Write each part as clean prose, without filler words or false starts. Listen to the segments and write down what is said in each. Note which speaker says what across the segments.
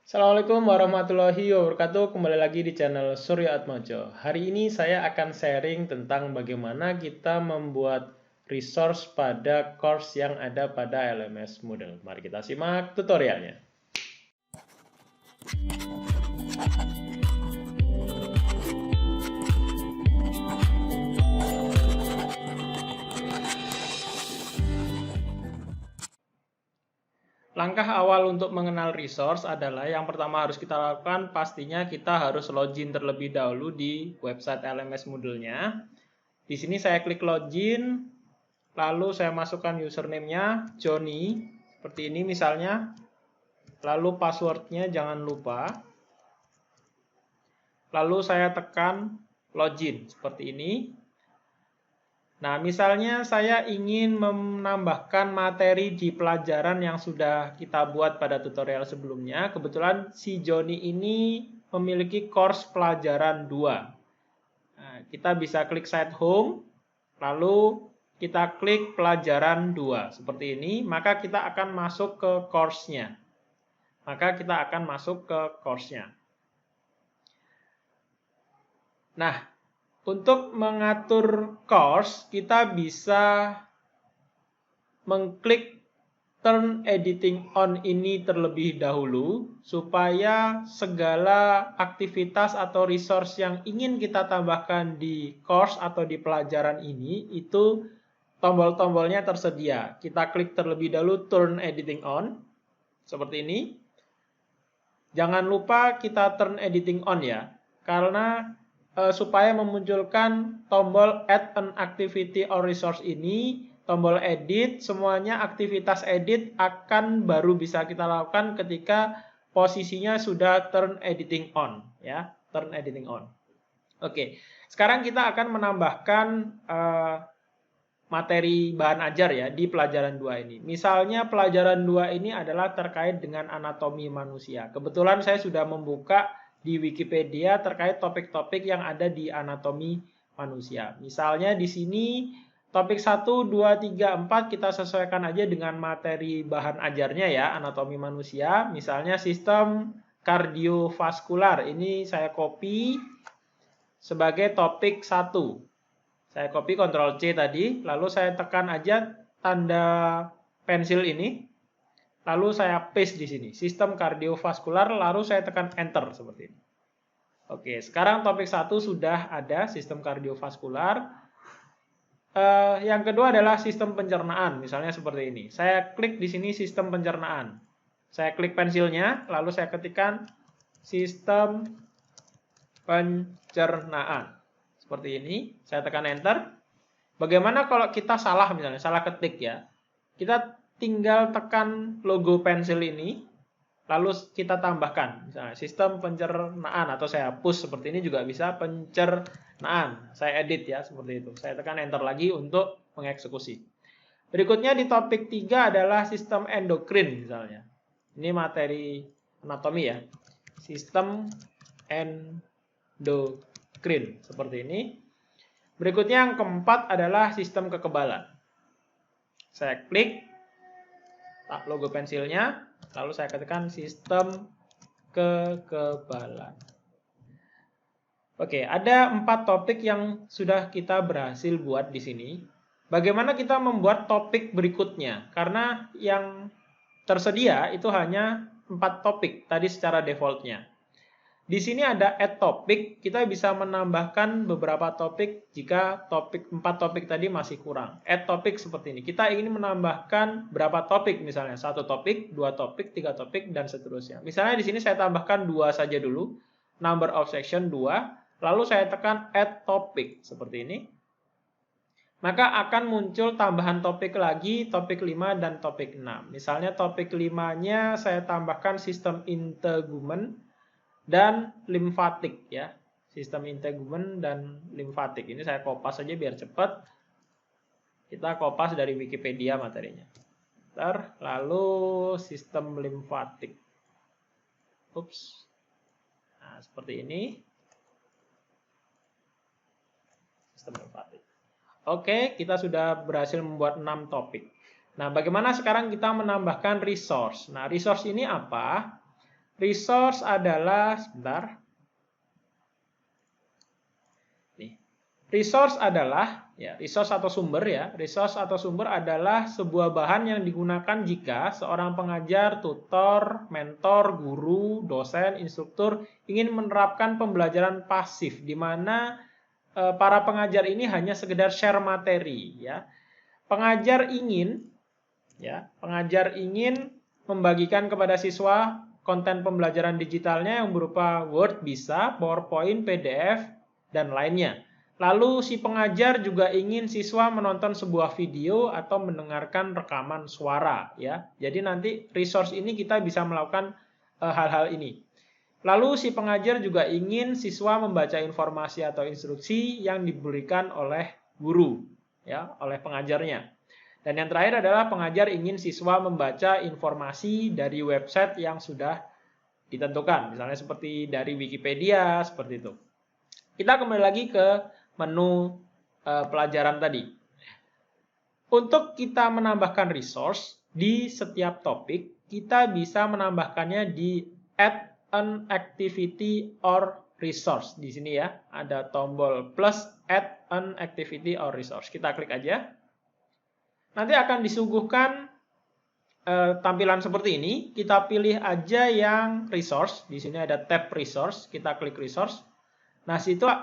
Speaker 1: Assalamualaikum warahmatullahi wabarakatuh. Kembali lagi di channel Surya Atmajo. Hari ini saya akan sharing tentang bagaimana kita membuat resource pada course yang ada pada LMS Moodle. Mari kita simak tutorialnya. Langkah awal untuk mengenal resource adalah yang pertama harus kita lakukan, pastinya kita harus login terlebih dahulu di website LMS Moodle-nya. Di sini saya klik login, lalu saya masukkan username-nya Johnny, seperti ini misalnya. Lalu password-nya jangan lupa. Lalu saya tekan login, seperti ini. Nah, misalnya saya ingin menambahkan materi di pelajaran yang sudah kita buat pada tutorial sebelumnya. Kebetulan si Joni ini memiliki course pelajaran 2. Nah, kita bisa klik site home, lalu kita klik pelajaran 2. Seperti ini, maka kita akan masuk ke course-nya. Nah, untuk mengatur course, kita bisa mengklik turn editing on ini terlebih dahulu, supaya segala aktivitas atau resource yang ingin kita tambahkan di course atau di pelajaran ini, itu tombol-tombolnya tersedia. Kita klik terlebih dahulu turn editing on, seperti ini. Jangan lupa kita turn editing on ya, karena supaya memunculkan tombol add an activity or resource ini, tombol edit, semuanya aktivitas edit akan baru bisa kita lakukan ketika posisinya sudah turn editing on ya, turn editing on. Oke, sekarang kita akan menambahkan materi bahan ajar ya di pelajaran 2 ini. Misalnya pelajaran 2 ini adalah terkait dengan anatomi manusia. Kebetulan saya sudah membuka di Wikipedia terkait topik-topik yang ada di anatomi manusia. Misalnya di sini topik 1, 2, 3, 4 kita sesuaikan aja dengan materi bahan ajarnya ya, anatomi manusia. Misalnya sistem kardiovaskular. Ini saya copy sebagai topik 1. Saya copy Ctrl C tadi, lalu saya tekan aja tanda pensil ini. Lalu saya paste di sini, sistem kardiovaskular, lalu saya tekan enter seperti ini. Oke, sekarang topik 1 sudah ada, sistem kardiovaskular. Yang kedua adalah sistem pencernaan, misalnya seperti ini. Saya klik di sini sistem pencernaan. Saya klik pensilnya, lalu saya ketikkan sistem pencernaan. Seperti ini, saya tekan enter. Bagaimana kalau kita salah misalnya, salah ketik ya. Kita tinggal tekan logo pensil ini, lalu kita tambahkan misalnya sistem pencernaan, atau saya hapus seperti ini juga bisa, pencernaan. Saya edit ya, seperti itu. Saya tekan enter lagi untuk mengeksekusi. Berikutnya di topik 3 adalah sistem endokrin misalnya. Ini materi anatomi ya. Sistem endokrin seperti ini. Berikutnya yang keempat adalah sistem kekebalan. Saya klik logo pensilnya, lalu saya ketikkan sistem kekebalan. Oke, ada 4 topik yang sudah kita berhasil buat di sini. Bagaimana kita membuat topik berikutnya? Karena yang tersedia itu hanya 4 topik tadi secara defaultnya. Di sini ada add topik, kita bisa menambahkan beberapa topik jika 4 topik tadi masih kurang. Add topik seperti ini. Kita ingin menambahkan berapa topik misalnya, 1 topik, 2 topik, 3 topik, dan seterusnya. Misalnya di sini saya tambahkan 2 saja dulu, number of section 2, lalu saya tekan add topik seperti ini. Maka akan muncul tambahan topik lagi, topik 5 dan topik 6. Misalnya topik 5-nya saya tambahkan sistem integumen dan limfatik ya, sistem integumen dan limfatik. Ini saya kopas saja biar cepat. Kita kopas dari Wikipedia materinya. Lalu sistem limfatik. Ups. Nah, seperti ini. Sistem limfatik. Oke, kita sudah berhasil membuat 6 topik. Nah, bagaimana sekarang kita menambahkan resource? Nah, resource ini apa? Resource adalah, sebentar. Nih. Resource adalah, ya, resource atau sumber ya. Resource atau sumber adalah sebuah bahan yang digunakan jika seorang pengajar, tutor, mentor, guru, dosen, instruktur ingin menerapkan pembelajaran pasif di mana para pengajar ini hanya sekedar share materi, ya. Pengajar ingin membagikan kepada siswa konten pembelajaran digitalnya yang berupa Word bisa, PowerPoint, PDF, dan lainnya. Lalu si pengajar juga ingin siswa menonton sebuah video atau mendengarkan rekaman suara, ya. Jadi nanti resource ini kita bisa melakukan hal-hal ini. Lalu si pengajar juga ingin siswa membaca informasi atau instruksi yang diberikan oleh guru, ya, oleh pengajarnya. Dan yang terakhir adalah pengajar ingin siswa membaca informasi dari website yang sudah ditentukan, misalnya seperti dari Wikipedia, seperti itu. Kita kembali lagi ke menu pelajaran tadi. Untuk kita menambahkan resource di setiap topik, kita bisa menambahkannya di add an activity or resource. Di sini ya, ada tombol plus add an activity or resource. Kita klik aja. Nanti akan disuguhkan tampilan seperti ini. Kita pilih aja yang resource. Di sini ada tab resource. Kita klik resource. Nah,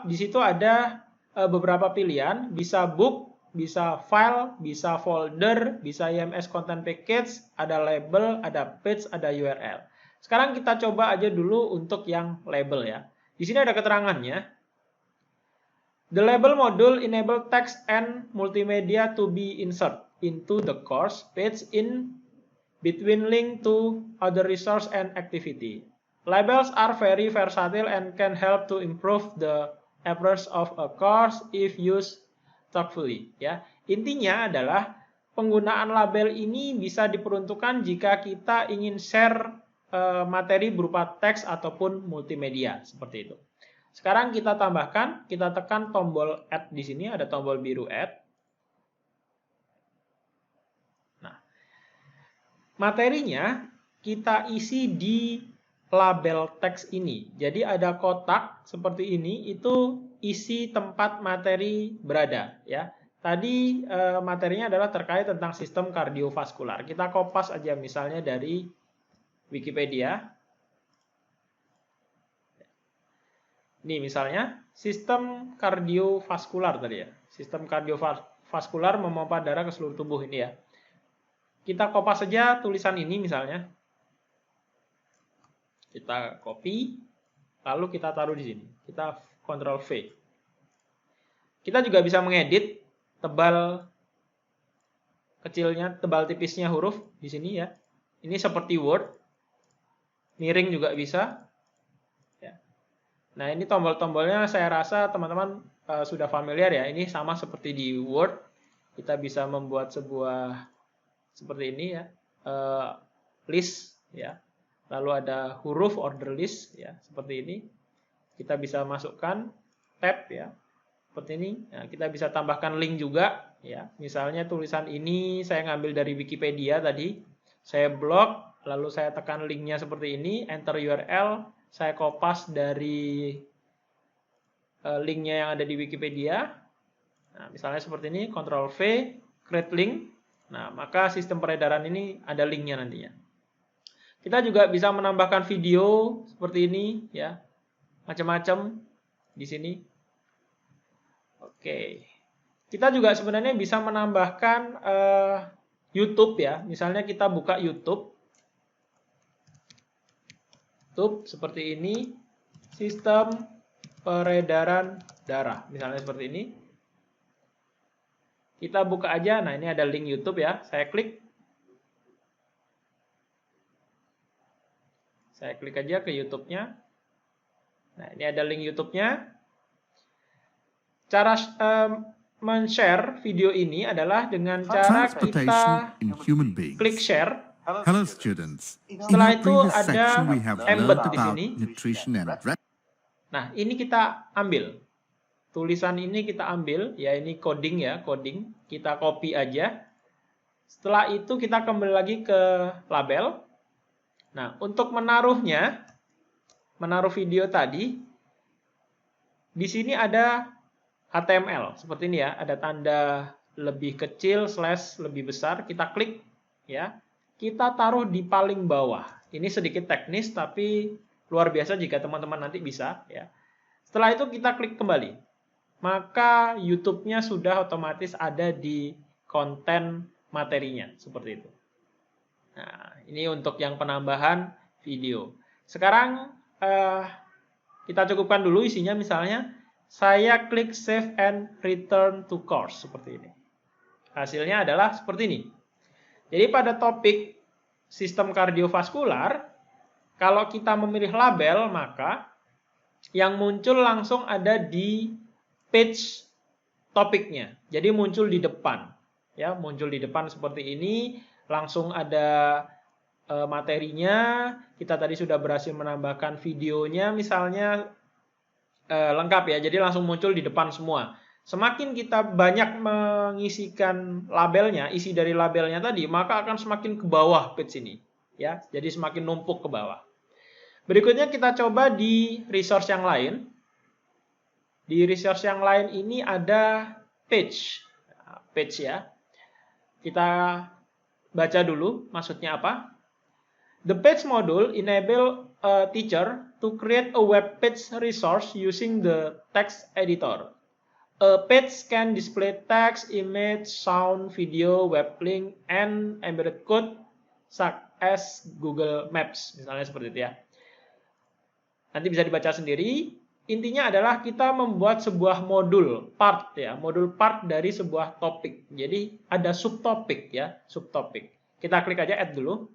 Speaker 1: di situ ada beberapa pilihan. Bisa book, bisa file, bisa folder, bisa IMS content package, ada label, ada page, ada URL. Sekarang kita coba aja dulu untuk yang label ya. Di sini ada keterangannya. The label module enable text and multimedia to be insert into the course page in between link to other resource and activity. Labels are very versatile and can help to improve the approach of a course if used thoughtfully. Ya, intinya adalah penggunaan label ini bisa diperuntukkan jika kita ingin share materi berupa teks ataupun multimedia seperti itu. Sekarang kita tambahkan, kita tekan tombol add di sini, ada tombol biru add. Nah, materinya kita isi di label teks ini. Jadi ada kotak seperti ini, itu isi tempat materi berada ya. Tadi materinya adalah terkait tentang sistem kardiovaskular. Kita kopas aja misalnya dari Wikipedia. Ini misalnya sistem kardiovaskular tadi ya. Sistem kardiovaskular memompa darah ke seluruh tubuh ini ya. Kita kopas saja tulisan ini misalnya. Kita copy, lalu kita taruh di sini. Kita Ctrl V. Kita juga bisa mengedit tebal kecilnya, tebal tipisnya huruf di sini ya. Ini seperti Word. Miring juga bisa. Ya. Nah, ini tombol-tombolnya saya rasa teman-teman sudah familiar ya. Ini sama seperti di Word. Kita bisa membuat sebuah seperti ini ya. List ya. Lalu ada huruf order list ya, seperti ini. Kita bisa masukkan tab ya. Seperti ini. Nah, kita bisa tambahkan link juga ya. Misalnya tulisan ini saya ngambil dari Wikipedia tadi. Saya blok, lalu saya tekan linknya seperti ini, enter URL, saya kopas dari linknya yang ada di Wikipedia. Nah, misalnya seperti ini, Ctrl V, create link. Nah, maka sistem peredaran ini ada linknya nantinya. Kita juga bisa menambahkan video seperti ini, ya, macam-macam di sini. Oke, kita juga sebenarnya bisa menambahkan YouTube ya. Misalnya kita buka YouTube seperti ini, sistem peredaran darah, misalnya seperti ini. Kita buka aja, nah ini ada link YouTube ya, saya klik. Saya klik aja ke YouTube-nya. Nah, ini ada link YouTube-nya. Cara men-share video ini adalah dengan cara kita klik share.
Speaker 2: Hello students.
Speaker 1: Setelah itu ada embed di sini. Nah, ini kita ambil. Tulisan ini kita ambil, ya ini coding ya, coding. Kita copy aja. Setelah itu kita kembali lagi ke label. Nah, untuk menaruhnya, menaruh video tadi, di sini ada HTML seperti ini ya, ada tanda lebih kecil slash lebih besar, kita klik ya. Kita taruh di paling bawah. Ini sedikit teknis tapi luar biasa jika teman-teman nanti bisa ya. Setelah itu kita klik kembali. Maka YouTube-nya sudah otomatis ada di konten materinya seperti itu. Nah, ini untuk yang penambahan video. Sekarang kita cukupkan dulu isinya, misalnya saya klik save and return to course seperti ini. Hasilnya adalah seperti ini. Jadi pada topik sistem kardiovaskular, kalau kita memilih label, maka yang muncul langsung ada di page topiknya. Jadi muncul di depan. Ya, muncul di depan seperti ini, langsung ada materinya. Kita tadi sudah berhasil menambahkan videonya misalnya lengkap ya. Jadi langsung muncul di depan semua. Semakin kita banyak mengisikan labelnya, isi dari labelnya tadi, maka akan semakin ke bawah page ini, ya. Jadi semakin numpuk ke bawah. Berikutnya kita coba di resource yang lain. Di resource yang lain ini ada page, page ya. Kita baca dulu maksudnya apa. The page module enable a teacher to create a web page resource using the text editor. A page can display text, image, sound, video, web link, and embedded code such as Google Maps. Misalnya seperti itu ya. Nanti bisa dibaca sendiri. Intinya adalah kita membuat sebuah modul part ya, modul part dari sebuah topik. Jadi ada subtopik ya, subtopik. Kita klik aja add dulu.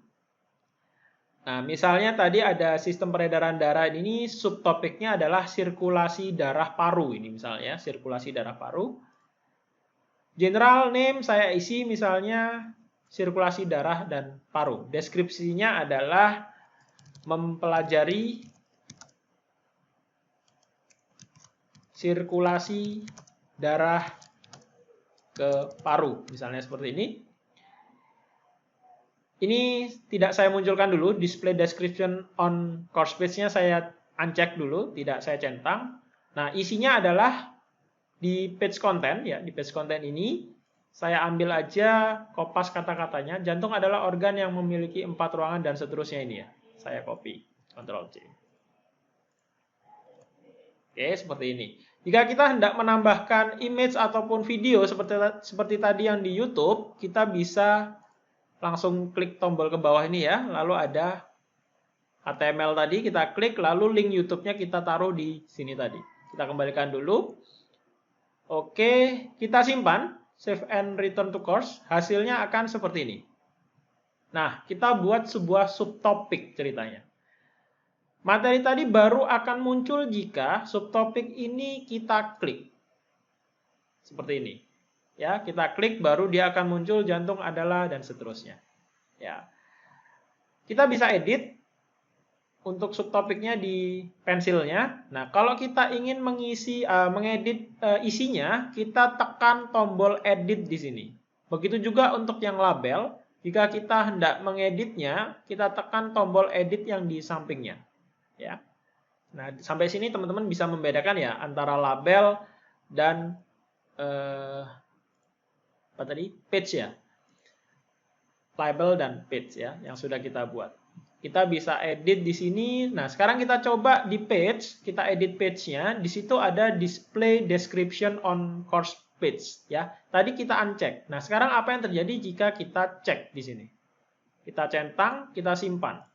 Speaker 1: Nah, misalnya tadi ada sistem peredaran darah, ini subtopiknya adalah sirkulasi darah paru ini misalnya, sirkulasi darah paru. General name saya isi misalnya sirkulasi darah dan paru. Deskripsinya adalah mempelajari sirkulasi darah ke paru, misalnya seperti ini. Ini tidak saya munculkan dulu, display description on course page-nya saya uncheck dulu, tidak saya centang. Nah, isinya adalah di page content ya, di page content ini saya ambil aja kopas kata-katanya. Jantung adalah organ yang memiliki 4 ruangan dan seterusnya ini ya. Saya copy, Ctrl C. Oke, seperti ini. Jika kita hendak menambahkan image ataupun video seperti tadi yang di YouTube, kita bisa langsung klik tombol ke bawah ini ya, lalu ada HTML tadi, kita klik, lalu link YouTube-nya kita taruh di sini tadi. Kita kembalikan dulu. Oke, kita simpan, save and return to course, hasilnya akan seperti ini. Nah, kita buat sebuah subtopik ceritanya. Materi tadi baru akan muncul jika subtopik ini kita klik. Seperti ini. Ya, kita klik baru dia akan muncul jantung adalah dan seterusnya. Ya. Kita bisa edit untuk subtopiknya di pensilnya. Nah, kalau kita ingin mengedit isinya, kita tekan tombol edit di sini. Begitu juga untuk yang label, jika kita hendak mengeditnya, kita tekan tombol edit yang di sampingnya. Ya. Nah, sampai sini teman-teman bisa membedakan ya antara label dan apa tadi? Page ya. Label dan page ya yang sudah kita buat. Kita bisa edit di sini. Nah, sekarang kita coba di page, kita edit page-nya. Di situ ada display description on course page ya. Tadi kita uncheck. Nah, sekarang apa yang terjadi jika kita cek di sini? Kita centang, kita simpan.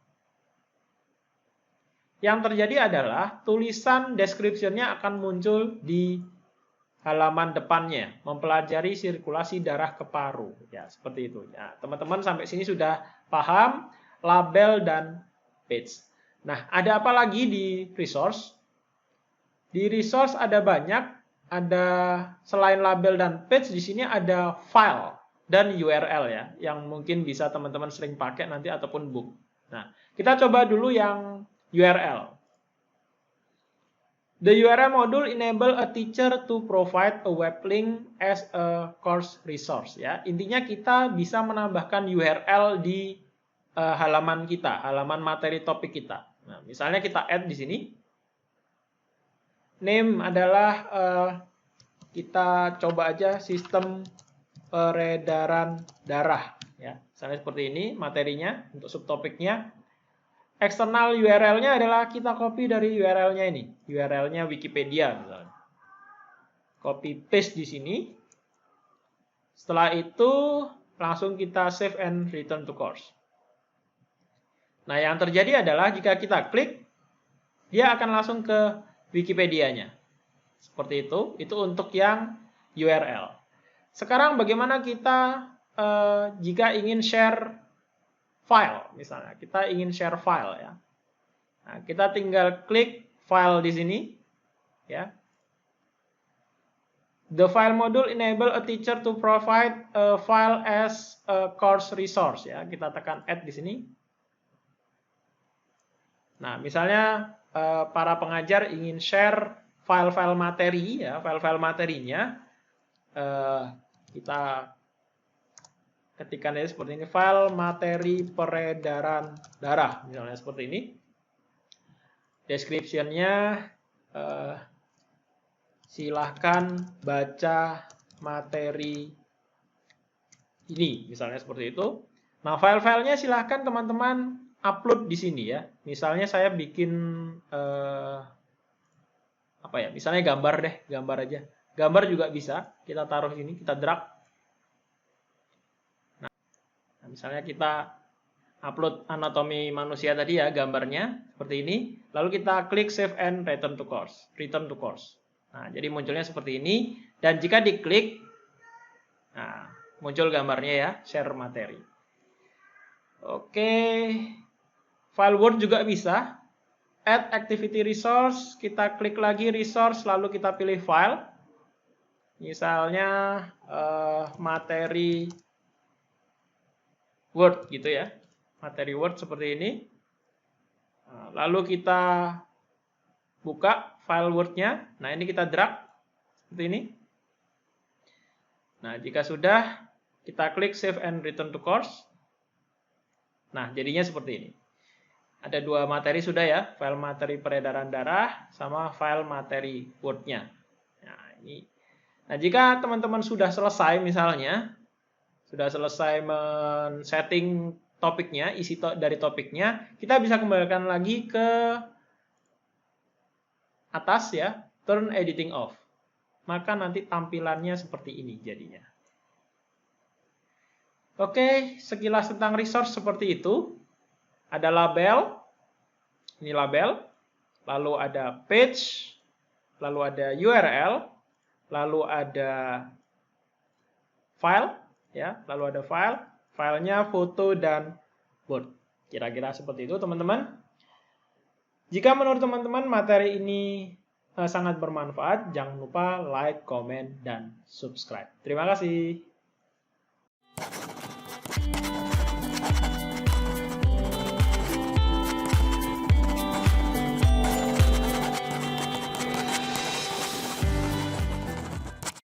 Speaker 1: Yang terjadi adalah tulisan description-nya akan muncul di halaman depannya, mempelajari sirkulasi darah ke paru. Ya, seperti itu. Ya, teman-teman sampai sini sudah paham label dan page. Nah, ada apa lagi di resource? Di resource ada banyak, ada selain label dan page di sini ada file dan URL ya, yang mungkin bisa teman-teman sering pakai nanti ataupun book. Nah, kita coba dulu yang URL. The URL module enable a teacher to provide a web link as a course resource ya. Intinya kita bisa menambahkan URL di halaman kita, halaman materi topik kita. Nah, misalnya kita add di sini. Name adalah kita coba aja sistem peredaran darah, ya. Misalnya seperti ini materinya untuk subtopiknya. Eksternal URL-nya adalah kita copy dari URL-nya ini, URL-nya Wikipedia misalnya. Copy paste di sini. Setelah itu langsung kita save and return to course. Nah, yang terjadi adalah jika kita klik, dia akan langsung ke Wikipedia-nya. Seperti itu untuk yang URL. Sekarang bagaimana kita jika ingin share file, misalnya kita ingin share file, ya. Nah, kita tinggal klik file di sini, ya. The file module enable a teacher to provide a file as a course resource, ya. Kita tekan add di sini. Nah, misalnya para pengajar ingin share file-file materi, ya, file-file materinya, kita ketikkan aja seperti ini, file materi peredaran darah, misalnya seperti ini. Description-nya, silahkan baca materi ini, misalnya seperti itu. Nah, file-filenya silahkan teman-teman upload di sini, ya. Misalnya saya bikin apa ya? Misalnya gambar deh, gambar aja. Gambar juga bisa kita taruh sini, kita drag. Nah, misalnya kita upload anatomi manusia tadi, ya, gambarnya seperti ini. Lalu kita klik save and return to course. Return to course. Nah, jadi munculnya seperti ini. Dan jika diklik, nah, muncul gambarnya, ya, share materi. Oke. File Word juga bisa. Add activity resource. Kita klik lagi resource, lalu kita pilih file. Misalnya materi Word gitu, ya. Materi Word seperti ini. Nah, lalu kita buka file Word-nya. Nah, ini kita drag seperti ini. Nah, jika sudah, kita klik save and return to course. Nah, jadinya seperti ini. Ada dua materi sudah, ya. File materi peredaran darah sama file materi Word-nya. Nah, ini. Nah, jika teman-teman sudah selesai misalnya, sudah selesai men-setting topiknya, isi dari topiknya, kita bisa kembalikan lagi ke atas, ya, turn editing off. Maka nanti tampilannya seperti ini jadinya. Oke, sekilas tentang resource seperti itu. Ada label, ini label, lalu ada page, lalu ada URL, lalu ada file, ya, lalu ada file, filenya foto dan Word. Kira-kira seperti itu, teman-teman. Jika menurut teman-teman materi ini sangat bermanfaat, jangan lupa like, comment, dan subscribe. Terima kasih.